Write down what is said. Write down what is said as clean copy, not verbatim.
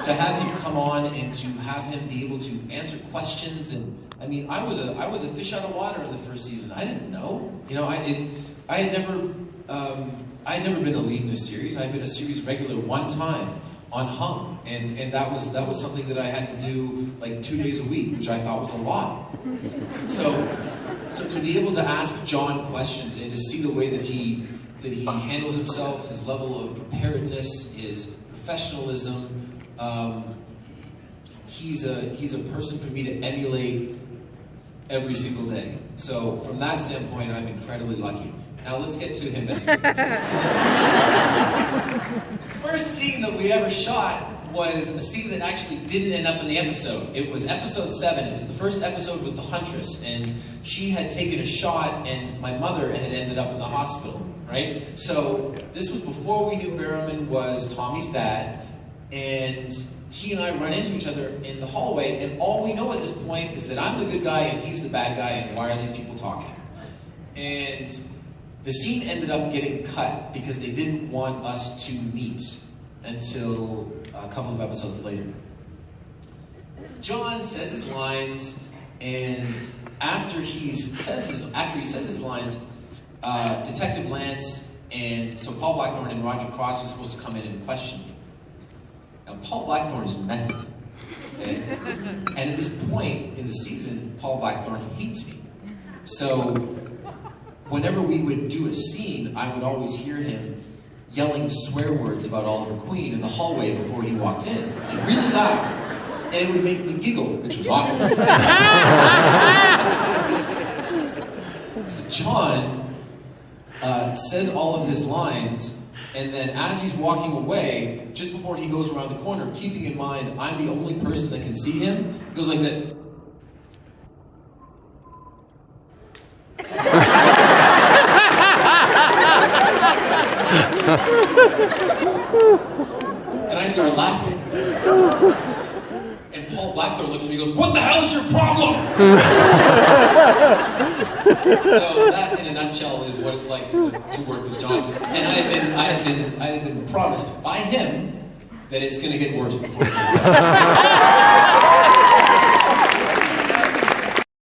to have him come on and to have him be able to answer questions, and I mean, I was a fish out of water in the first season. I didn't know, you know, I had never been a lead in a series. I had been a series regular one time on Hung, and that was something that I had to do like 2 days a week, which I thought was a lot. So to be able to ask John questions and to see the way that he handles himself, his level of preparedness, his professionalism, he's a person for me to emulate every single day. So from that standpoint, I'm incredibly lucky. Now let's get to him. First scene that we ever shot was a scene that actually didn't end up in the episode. It was episode 7. It was the first episode with the Huntress, and she had taken a shot, and my mother had ended up in the hospital, right? So this was before we knew Barrowman was Tommy's dad, and he and I run into each other in the hallway, and all we know at this point is that I'm the good guy and he's the bad guy, and why are these people talking? And the scene ended up getting cut because they didn't want us to meet until a couple of episodes later. So John says his lines, and after he says his lines, Detective Lance and so Paul Blackthorne and Roger Cross are supposed to come in and question me. Now Paul Blackthorne is method, okay? And at this point in the season, Paul Blackthorne hates me. So whenever we would do a scene, I would always hear him yelling swear words about Oliver Queen in the hallway before he walked in, and really loud. And it would make me giggle, which was awkward. So John says all of his lines, and then as he's walking away, just before he goes around the corner, keeping in mind I'm the only person that can see him, he goes like this. And I start laughing. And Paul Blackthorne looks at me and goes, "What the hell is your problem?" So that, in a nutshell, is what it's like to work with John. And I had been promised by him that it's going to get worse before it gets better.